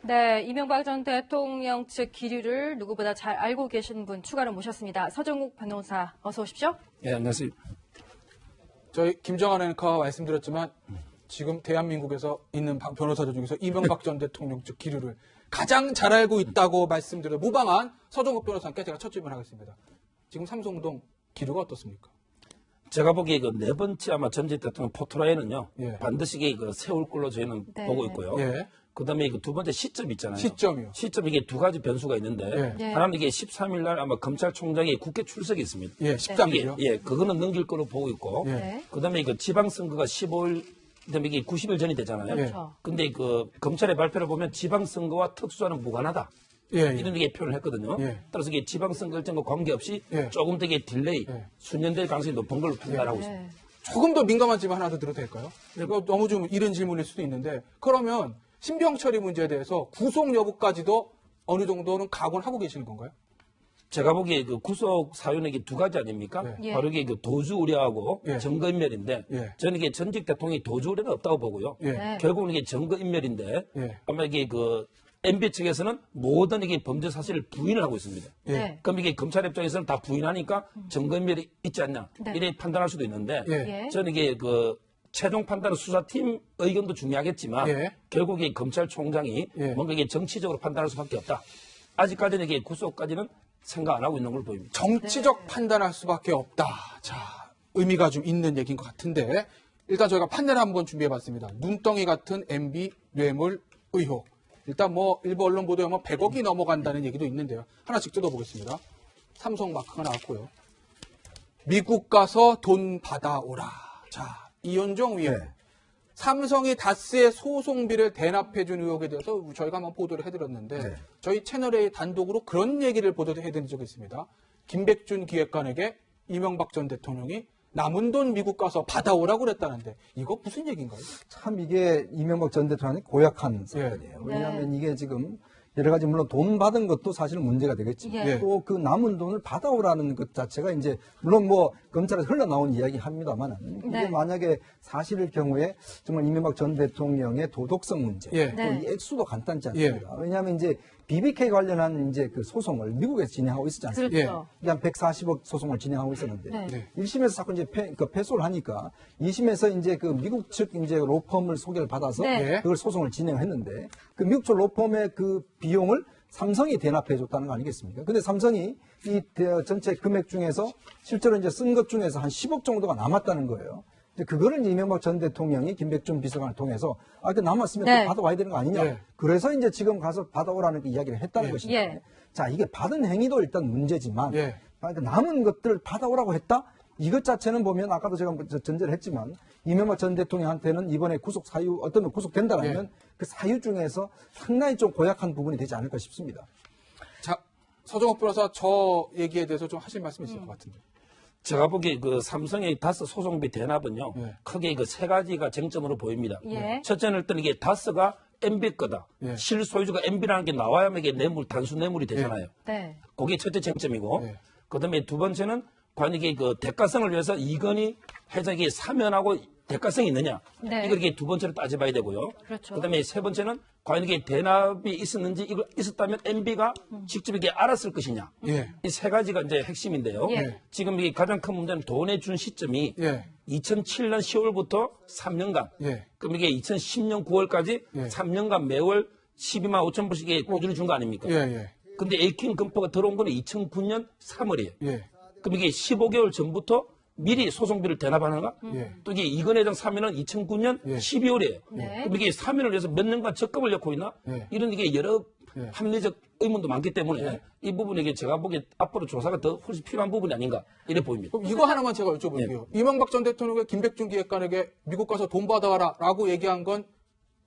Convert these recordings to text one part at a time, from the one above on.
네, 이명박 전 대통령 측 기류를 누구보다 잘 알고 계신 분 추가로 모셨습니다. 서정욱 변호사, 어서 오십시오. 네, 안녕하세요. 저희 김정한 앵커가 말씀드렸지만 지금 대한민국에서 있는 변호사들 중에서 이명박 전 대통령 측 기류를 가장 잘 알고 있다고 말씀드려 무방한 서정욱 변호사님께 제가 첫 질문하겠습니다. 지금 삼성동 기류가 어떻습니까? 제가 보기에 그 네 번째 아마 전직 대통령 포토라인은요, 예. 반드시 그 세울 걸로 저희는 네. 보고 있고요. 예. 그 다음에 그 두 번째 시점 있잖아요. 시점이요. 시점 이게 두 가지 변수가 있는데, 예. 하나는 이게 13일 날 아마 검찰총장이 국회 출석이 있습니다. 예, 13일이요. 예, 그거는 넘길 걸로 보고 있고, 예. 네. 그 다음에 그 지방선거가 15일, 그다음에 이게 90일 전이 되잖아요. 그렇죠. 근데 그 검찰의 발표를 보면 지방선거와 특수와는 무관하다. 예, 예. 이런 게 표현을 했거든요. 예. 따라서 이게 지방선거 일정과 관계없이 예. 조금 더 이게 딜레이, 예. 수년될 가능성이 높은 걸로 판단하고 네. 있습니다. 조금 더 민감한 질문 하나 더 드려도 될까요? 이거 너무 좀 이른 질문일 수도 있는데 그러면 신병 처리 문제에 대해서 구속 여부까지도 어느 정도는 각오하고 계시는 건가요? 제가 보기에 그 구속 사유는 이게 두 가지 아닙니까? 예. 바로 이게 그 도주 우려하고 예. 증거인멸인데 예. 저는 이게 전직 대통령이 도주 우려는 없다고 보고요. 예. 네. 결국은 이게 증거인멸인데 예. 아마 이게 그 MB 측에서는 모든 이게 범죄 사실을 부인을 하고 있습니다. 예. 네. 그럼 이게 검찰 입장에서는 다 부인하니까 증거인멸이 있지 않냐 네. 이렇게 판단할 수도 있는데 예. 예. 저는 이게 그 최종 판단은 수사팀 의견도 중요하겠지만 예. 결국 이 검찰총장이 예. 뭔가 이게 정치적으로 판단할 수밖에 없다. 아직까지는 이게 구속까지는 생각 안 하고 있는 걸 보입니다. 정치적 판단할 수밖에 없다. 자, 의미가 좀 있는 얘기인 것 같은데 일단 저희가 판례를 한번 준비해봤습니다. 눈덩이 같은 MB 뇌물 의혹. 일단 뭐 일부 언론 보도에 뭐 100억이 넘어간다는 얘기도 있는데요. 하나씩 뜯어보겠습니다. 삼성 마크가 나왔고요. 미국 가서 돈 받아오라. 자, 이현정 위원. 네. 삼성이 다스의 소송비를 대납해준 의혹에 대해서 저희가 한번 보도를 해드렸는데 네. 저희 채널A 단독으로 그런 얘기를 보도해드린 적이 있습니다. 김백준 기획관에게 이명박 전 대통령이 남은 돈 미국 가서 받아오라고 그랬다는데 이거 무슨 얘기인가요? 참 이게 이명박 전 대통령이 고약한 사건이에요. 왜냐하면 이게 지금 여러 가지 물론 돈 받은 것도 사실은 문제가 되겠지만 예. 또 그 남은 돈을 받아오라는 것 자체가 이제 물론 뭐 검찰에서 흘러나온 이야기 합니다만 이게 네. 만약에 사실일 경우에 정말 이명박 전 대통령의 도덕성 문제 예. 또 네. 이 액수도 간단치 않습니다. 왜냐하면 이제 BBK 관련한 이제 그 소송을 미국에서 진행하고 있었지 않습니까? 그렇죠. 이게 한 140억 소송을 진행하고 있었는데 네. 1심에서 자꾸 이제 패소를 하니까 2심에서 이제 그 미국 측 이제 로펌을 소개를 받아서 네. 그걸 소송을 진행했는데 그 미국 측 로펌의 그 비용을 삼성이 대납해 줬다는 거 아니겠습니까? 근데 삼성이 이 전체 금액 중에서 실제로 이제 쓴 것 중에서 한 10억 정도가 남았다는 거예요. 이제 그거를 이제 이명박 전 대통령이 김백준 비서관을 통해서 그 남았으면 네. 또 받아와야 되는 거 아니냐. 네. 그래서 이제 지금 가서 받아오라는 그 이야기를 했다는 예. 것입니다. 예. 자, 이게 받은 행위도 일단 문제지만 예. 남은 것들을 받아오라고 했다? 이것 자체는 보면 아까도 제가 전제를 했지만 이명박 전 대통령한테는 이번에 구속 사유 어떤 구속된다라면 그 사유 중에서 상당히 좀 고약한 부분이 되지 않을까 싶습니다. 자, 서정욱 변호사 저 얘기에 대해서 좀 하실 말씀 있을 것 같은데. 제가 보기에 그 삼성의 다스 소송비 대납은요, 예. 크게 그 세 가지가 쟁점으로 보입니다. 예. 첫째는 일단 이게 다스가 MB 거다. 예. 실소유주가 MB라는 게 나와야만 이게 뇌물, 단순 뇌물이 되잖아요. 네. 그게 첫째 쟁점이고, 예. 그 다음에 두 번째는 과연 이게 그 대가성을 위해서 이건희 회장이 사면하고 대가성이 있느냐. 네. 이걸 이게 두 번째로 따져봐야 되고요. 그렇죠. 그 다음에 세 번째는 과연 이게 대납이 있었는지, 이거 있었다면 MB가 직접 이게 알았을 것이냐. 예. 이 세 가지가 이제 핵심인데요. 예. 지금 이게 가장 큰 문제는 돈에 준 시점이 예. 2007년 10월부터 3년간. 예. 그럼 이게 2010년 9월까지 예. 3년간 매월 12만 5천 불씩 꾸준히 준 거 아닙니까? 예, 예. 근데 에이킹 금포가 들어온 거는 2009년 3월이에요. 예. 그럼 이게 15개월 전부터 미리 소송비를 대납하는가? 예. 또 이게 이건 회장 사면은 2009년 예. 12월이에요. 네. 그럼 이게 사면을 위해서 몇 년간 적금을 넣고 있나? 예. 이런 이게 여러 예. 합리적 의문도 많기 때문에 이 부분이 이게 제가 보기에 앞으로 조사가 더 훨씬 필요한 부분이 아닌가 이래 보입니다. 그럼 이거 하나만 제가 여쭤볼게요. 이명박 전 대통령이 김백준 기획관에게 미국 가서 돈 받아와라라고 얘기한 건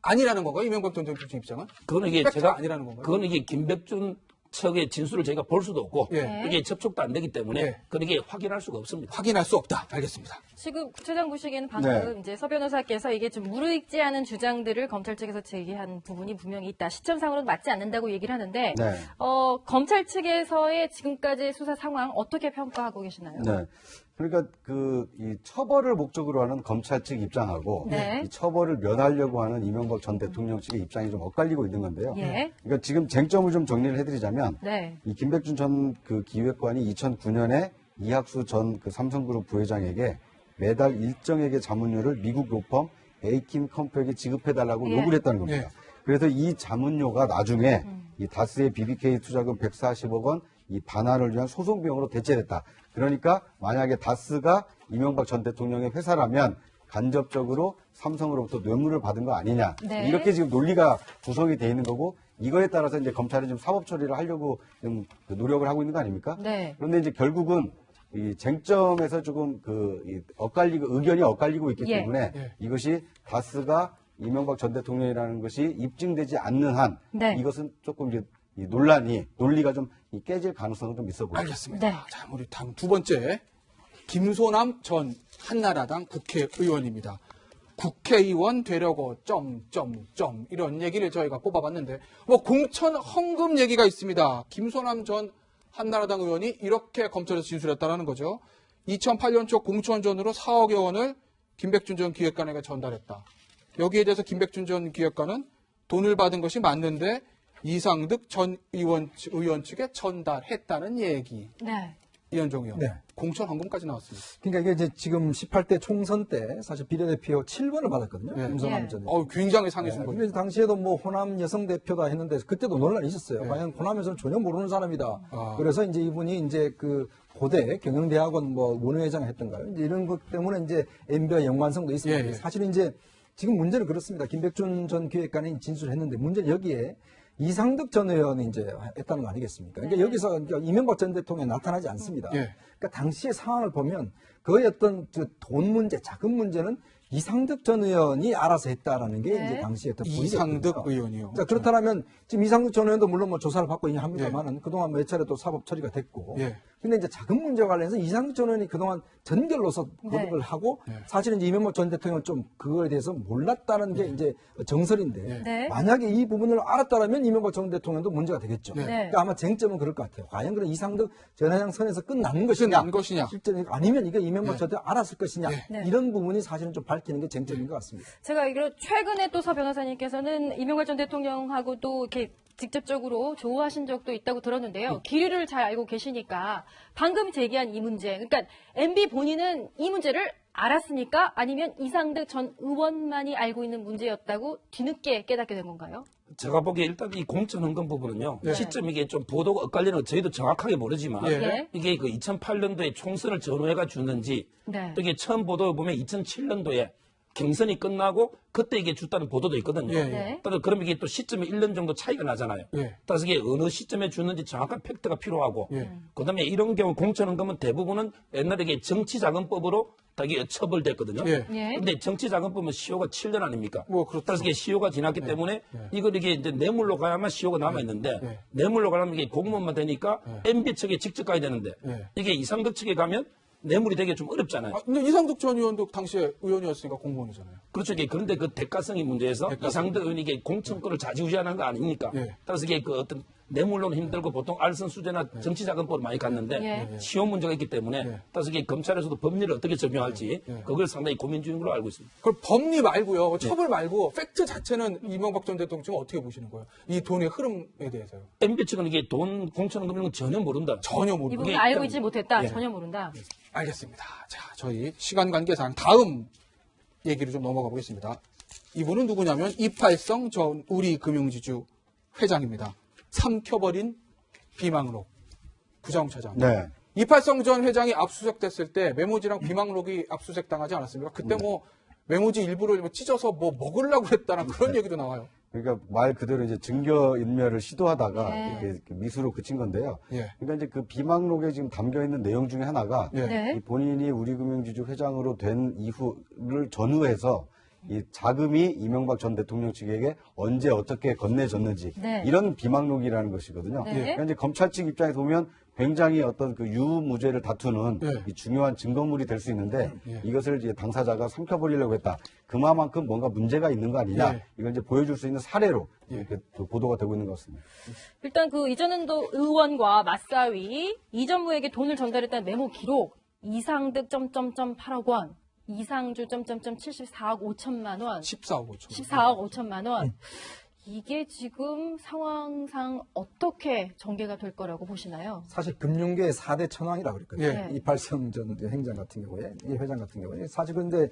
아니라는 건가요? 이명박 전 대통령 입장은? 그거는 이게 팩트가 제가 아니라는 건가요? 그거는 이게 김백준 측의 진술을 저희가 볼 수도 없고 예. 이게 접촉도 안 되기 때문에 예. 그런 게 확인할 수가 없습니다. 확인할 수 없다. 알겠습니다. 지금 구체장 보시기에는 방금 네. 이제 서 변호사께서 이게 좀 무르익지 않은 주장들을 검찰 측에서 제기한 부분이 분명히 있다. 시점상으로는 맞지 않는다고 얘기를 하는데 네. 검찰 측에서의 지금까지 수사 상황 어떻게 평가하고 계시나요? 네. 그러니까 이 처벌을 목적으로 하는 검찰 측 입장하고 네. 이 처벌을 면하려고 하는 이명박 전 대통령 측의 입장이 좀 엇갈리고 있는 건데요. 예. 그러니까 지금 쟁점을 좀 정리를 해드리자면 네. 이 김백준 전 그 기획관이 2009년에 이학수 전 그 삼성그룹 부회장에게 매달 일정액의 자문료를 미국 로펌 에이킨 컴퍼니에게 지급해달라고 예. 요구를 했다는 겁니다. 예. 그래서 이 자문료가 나중에 이 다스의 BBK 투자금 140억 원 이 반환을 위한 소송 비용으로 대체됐다. 그러니까 만약에 다스가 이명박 전 대통령의 회사라면 간접적으로 삼성으로부터 뇌물을 받은 거 아니냐. 네. 이렇게 지금 논리가 구성이 돼 있는 거고 이거에 따라서 이제 검찰은 좀 사법 처리를 하려고 좀 노력을 하고 있는 거 아닙니까? 네. 그런데 이제 결국은 이 쟁점에서 조금 의견이 엇갈리고 있기 예. 때문에 예. 이것이 다스가 이명박 전 대통령이라는 것이 입증되지 않는 한 네. 이것은 조금 이제 이 논리가 좀 깨질 가능성은 좀 있어 보입니다. 알겠습니다. 네. 자, 우리 다음 두 번째 김소남 전 한나라당 국회의원입니다. 국회의원 되려고 점점점 이런 얘기를 저희가 뽑아봤는데 뭐 공천 헌금 얘기가 있습니다. 김소남 전 한나라당 의원이 이렇게 검찰에서 진술했다라는 거죠. 2008년 초 공천전으로 4억여 원을 김백준 전 기획관에게 전달했다. 여기에 대해서 김백준 전 기획관은 돈을 받은 것이 맞는데 이상득 전 의원 측에 전달했다는 얘기. 네. 이현종 의원. 네. 공천 헌금까지 나왔습니다. 그러니까 이게 이제 지금 18대 총선 때 사실 비례대표 7번을 받았거든요. 네. 김소남 예. 전. 굉장히 상해진 네, 거죠. 근데 당시에도 뭐 호남 여성 대표다 했는데 그때도 논란이 있었어요. 네. 과연 호남에서는 전혀 모르는 사람이다. 아. 그래서 이제 이분이 이제 그 고대 경영대학원 뭐 원외회장 했던가요? 이제 이런 것 때문에 이제 MB와 연관성도 있습니다. 예, 예. 사실은 이제 지금 문제는 그렇습니다. 김백준 전 기획관이 진술했는데 문제는 여기에 이상득 전 의원이 이제 했다는 거 아니겠습니까? 그러니까 여기서 그러니까 이명박 전 대통령이 나타나지 않습니다. 예. 그러니까 당시의 상황을 보면 거의 어떤 돈 문제, 자금 문제는 이상득 전 의원이 알아서 했다라는 게 네. 이제 당시에 어떤 이상득 분위기였거든요. 의원이요. 자, 그렇다면 지금 이상득 전 의원도 물론 뭐 조사를 받고 있긴 합니다만은 그동안 몇 차례 또 사법 처리가 됐고. 예. 근데 이제 자금 문제와 관련해서 이상득 전 의원이 그동안 전결로서 거듭을 하고 네. 사실은 이제 이명박 전 대통령은 좀 그거에 대해서 몰랐다는 게 이제 정설인데 네. 만약에 이 부분을 알았다면 이명박 전 대통령도 문제가 되겠죠. 네. 그러니까 아마 쟁점은 그럴 것 같아요. 과연 그런 이상득 전 회장 선에서 끝나는 것이냐, 끝난 것이냐. 실제 아니면 이게 이명박 네. 전 대통령 알았을 것이냐, 네. 이런 부분이 사실은 좀 밝히는 게 쟁점인 것 같습니다. 제가 알기로 최근에 또 서 변호사님께서는 이명박 전 대통령하고도 이렇게 직접적으로 조우하신 적도 있다고 들었는데요. 기류를 잘 알고 계시니까 방금 제기한 이 문제, 그러니까 MB 본인은 이 문제를 알았습니까? 아니면 이상득 전 의원만이 알고 있는 문제였다고 뒤늦게 깨닫게 된 건가요? 제가 보기에 일단 이 공천 헌금 부분은요. 네. 시점 이게 좀 보도가 엇갈리는 거 저희도 정확하게 모르지만 예. 네. 이게 그 2008년도에 총선을 전후해가 줬는지 네. 또 이게 처음 보도에 보면 2007년도에 경선이 끝나고 그때 이게 줬다는 보도도 있거든요. 예, 예. 네. 따라서 그럼 이게 또 시점이 1년 정도 차이가 나잖아요. 예. 따라서 이게 어느 시점에 주는지 정확한 팩트가 필요하고 예. 그다음에 이런 경우 공천헌금은 대부분은 옛날에 이게 정치자금법으로 다 이게 처벌됐거든요. 예. 예. 근데 정치자금법은 시효가 7년 아닙니까? 뭐 그렇죠. 따라서 이게 시효가 지났기 때문에 이걸 이게 이제 뇌물로 가야만 시효가 남아 있는데 네. 뇌물로 가려면 이게 공무원만 되니까 MB 측에 직접 가야 되는데 네. 이게 이상득 측에 가면 뇌물이 되게 좀 어렵잖아요. 근데 이상득 전 의원도 당시에 의원이었으니까 공무원이잖아요. 그렇죠. 이게 그런데 그 대가성이 문제에서 대가성. 이상득 의원이 이게 공천권을 좌지우지하는 거 아닙니까? 예. 따라서 이게 그 어떤 뇌물로는 힘들고 보통 알선수재나 정치자금법으로 많이 갔는데 예. 시효 문제가 있기 때문에 예. 따라서 이게 검찰에서도 법리를 어떻게 적용할지 그걸 상당히 고민 중인 걸로 알고 있습니다. 그럼 법리 말고요, 처벌 말고 팩트 자체는 이명박 전 대통령 지금 어떻게 보시는 거예요? 이 돈의 흐름에 대해서요. MB 측은 이게 돈 공천헌금 이런 건 전혀 모른다. 전혀 이 모르고. 부분 이게 알고 일단- 있지 못했다. 예. 전혀 모른다. 알겠습니다. 자, 저희 시간 관계상 다음 얘기를 좀 넘어가 보겠습니다. 이분은 누구냐면 이팔성 전 우리금융지주 회장입니다. 삼켜버린 비망록 부자웅차장. 네. 이팔성 전 회장이 압수수색됐을 때 메모지랑 비망록이 압수수색당하지 않았습니까? 그때 뭐 메모지 일부를 뭐 찢어서 뭐 먹으려고 했다는 그런 얘기도 나와요. 그러니까 말 그대로 이제 증거 인멸을 시도하다가 네. 이렇게 미수로 그친 건데요. 예. 그러니까 이제 그 비망록에 지금 담겨 있는 내용 중에 하나가 예. 네. 이 본인이 우리금융지주 회장으로 된 이후를 전후해서 이 자금이 이명박 전 대통령 측에게 언제 어떻게 건네졌는지 네. 이런 비망록이라는 것이거든요. 네. 그러니까 이제 검찰 측 입장에서 보면 굉장히 어떤 그 유무죄를 다투는 네. 이 중요한 증거물이 될 수 있는데 예. 이것을 이제 당사자가 삼켜버리려고 했다. 그만큼 뭔가 문제가 있는 거 아니냐. 예. 이걸 이제 보여줄 수 있는 사례로 예. 이렇게 또 보도가 되고 있는 것 같습니다. 일단 그 이전은도 의원과 맞사위 이전무에게 돈을 전달했다는 메모 기록 이상득 점점점 8억 원, 이상주 점점점 74억 5천만 원, 14억 5천. 14억 5천만 원. 이게 지금 상황상 어떻게 전개가 될 거라고 보시나요? 사실 금융계의 4대 천왕이라고 그랬거든요. 예. 이팔성 전 행장 같은 경우에, 이 회장 같은 경우에. 사실 근데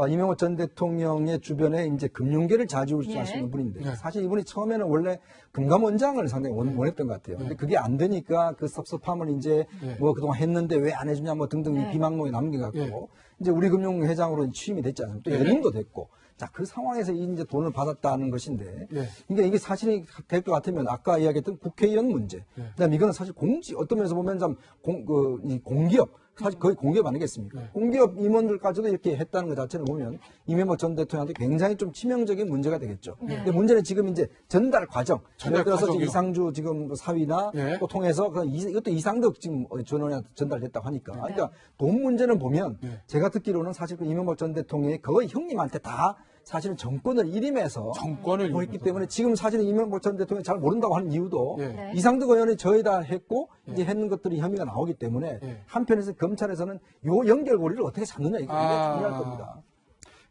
이명호 전 대통령의 주변에 이제 금융계를 좌지우지하시는 예. 분인데 예. 사실 이분이 처음에는 원래 금감원장을 상당히 원했던 것 같아요. 근데 그게 안 되니까 그 섭섭함을 이제 예. 뭐 그동안 했는데 왜 안 해주냐 뭐 등등 예. 이 비망록에 남긴 것 같고 예. 이제 우리금융회장으로 취임이 됐지 않습니까? 또 예. 연임도 됐고. 자, 그 상황에서 이제 돈을 받았다는 것인데, 예. 그러니까 이게 사실이 될 것 같으면 아까 이야기했던 국회의원 문제, 그다음에 이거는 사실 어떤 면에서 보면 좀 이 공기업, 사실 거의 공기업 아니겠습니까? 공기업 임원들까지도 이렇게 했다는 것 자체를 보면 이명박 전 대통령한테 굉장히 좀 치명적인 문제가 되겠죠. 근데 문제는 지금 이제 전달 과정, 예를 들어서 과정이요? 이상주 지금 사위나 예. 또 통해서 이것도 이상득 지금 전원한테 전달됐다고 하니까, 그러니까 돈 문제는 보면 제가 듣기로는 사실 그 이명박 전 대통령이 거의 형님한테 다 사실은 정권을 일임해서 정권을 했기 일임해서. 때문에 지금 사실은 이명박 전 대통령이 잘 모른다고 하는 이유도 예. 네. 이상득 의원이 저에다 했고 이제 했는 것들이 혐의가 나오기 때문에 예. 한편에서 검찰에서는 요 연결고리를 어떻게 잡느냐 이게 굉장히 중요할 겁니다.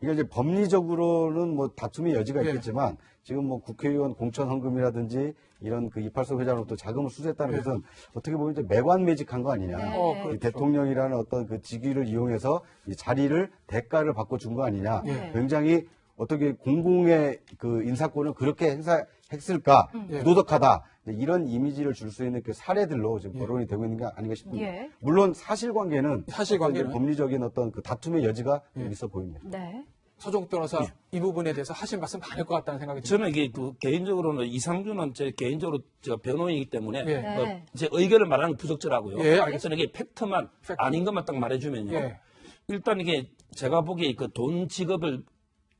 이게 이제 법리적으로는 뭐 다툼의 여지가 있겠지만 지금 뭐 국회의원 공천 헌금이라든지 이런 그 이팔성 회장으로부터 자금을 수수했다는 것은 어떻게 보면 이제 매관매직한 거 아니냐. 네. 이 대통령이라는 어떤 그 직위를 이용해서 이 자리를 대가를 받고 준 거 아니냐. 네. 굉장히 어떻게 공공의 그 인사권을 그렇게 행사했을까 부도덕하다. 이제 이런 이미지를 줄 수 있는 그 사례들로 지금 거론이 되고 있는 게 아닌가 싶습니다. 예. 물론 사실관계는 사실관계는? 어떤 이제 법리적인 어떤 그 다툼의 여지가 좀 있어 보입니다. 네. 서종욱 변호사 이 부분에 대해서 하실 말씀 많을 것 같다는 생각이 듭니다. 저는 이게 그 개인적으로는 이상준은 제 개인적으로 제가 변호인이기 때문에 예. 네. 제 의견을 말하는 게 부적절하고요. 예, 알겠습니다. 저는 이게 팩트만 아닌 것만 딱 말해주면요. 예. 일단 이게 제가 보기에 그 돈 지급을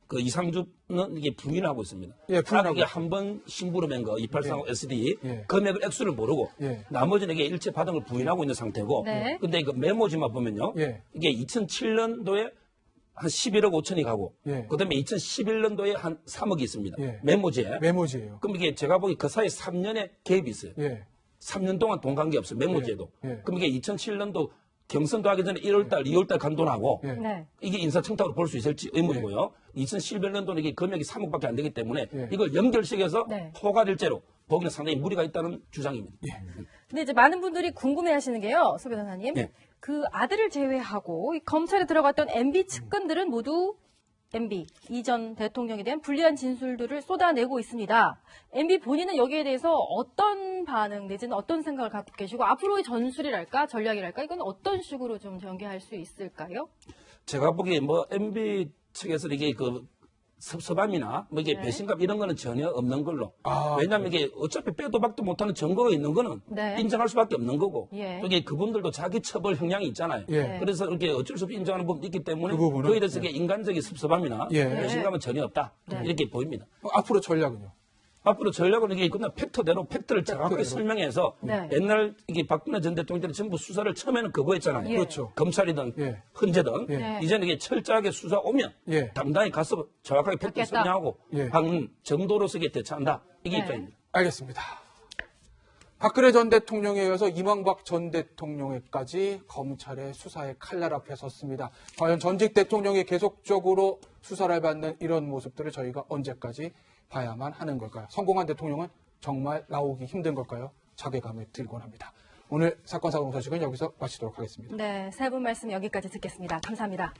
그 이상준은 이게 부인하고 있습니다. 예, 부인하고 이게 한 번 심부름한 거 2835 SD 예. 금액을 액수를 모르고 예. 나머지는 이게 일체 받은 걸 부인하고 있는 상태고. 네. 근데 이거 메모지만 보면요. 예. 이게 2007년도에 한 11억 5천이 가고 예. 그다음에 2011년도에 한 3억이 있습니다. 예. 메모지에. 메모지예요. 그럼 이게 제가 보기 그 사이에 3년의 갭이 있어요. 예. 3년 동안 돈 관계 없어요. 메모지에도. 예. 예. 그럼 이게 2007년도 경선도 하기 전에 1월달, 2월달 간 돈하고 예. 네. 이게 인사청탁으로 볼 수 있을지 의문이고요. 2011년도는 이게 금액이 3억밖에 안 되기 때문에 예. 이걸 연결시켜서 네. 포괄일제로 보기는 상당히 무리가 있다는 주장입니다. 근데 이제 많은 분들이 궁금해 하시는 게요, 소 변호사님. 네. 그 아들을 제외하고 이 검찰에 들어갔던 MB 측근들은 모두 MB, 이 전 대통령에 대한 불리한 진술들을 쏟아내고 있습니다. MB 본인은 여기에 대해서 어떤 반응 내지는 어떤 생각을 갖고 계시고 앞으로의 전술이랄까 전략이랄까 이건 어떤 식으로 좀 전개할 수 있을까요? 제가 보기에 뭐 MB 측에서 이게 그 섭섭함이나 뭐 이게 네. 배신감 이런 거는 전혀 없는 걸로. 아, 왜냐하면 이게 어차피 빼도 박도 못하는 증거가 있는 거는 네. 인정할 수밖에 없는 거고. 예. 또 이게 그분들도 자기 처벌 형량이 있잖아요. 예. 그래서 이렇게 어쩔 수 없이 인정하는 부분이 있기 때문에 그 부분은? 거기에 대해서 이게 인간적인 섭섭함이나 예. 배신감은 전혀 없다. 네. 이렇게 보입니다. 앞으로 전략은요? 앞으로 전략은 이게 그냥 팩트대로 팩트를 정확하게 팩트대로. 설명해서 네. 옛날 이게 박근혜 전 대통령들이 전부 수사를 처음에는 그거 했잖아요. 예. 그렇죠. 검찰이든 예. 헌재든 예. 이제는 이게 철저하게 수사 오면 예. 당당히 가서 정확하게 팩트 받겠다. 설명하고 예. 하는 정도로서 이게 대처한다. 이게 네. 입장입니다. 알겠습니다. 박근혜 전 대통령에 이어서 이명박 전 대통령에까지 검찰의 수사의 칼날 앞에 섰습니다. 과연 전직 대통령이 계속적으로 수사를 받는 이런 모습들을 저희가 언제까지 봐야만 하는 걸까요? 성공한 대통령은 정말 나오기 힘든 걸까요? 자괴감에 들곤 합니다. 오늘 사건 사고 소식은 여기서 마치도록 하겠습니다. 네, 세 분 말씀 여기까지 듣겠습니다. 감사합니다.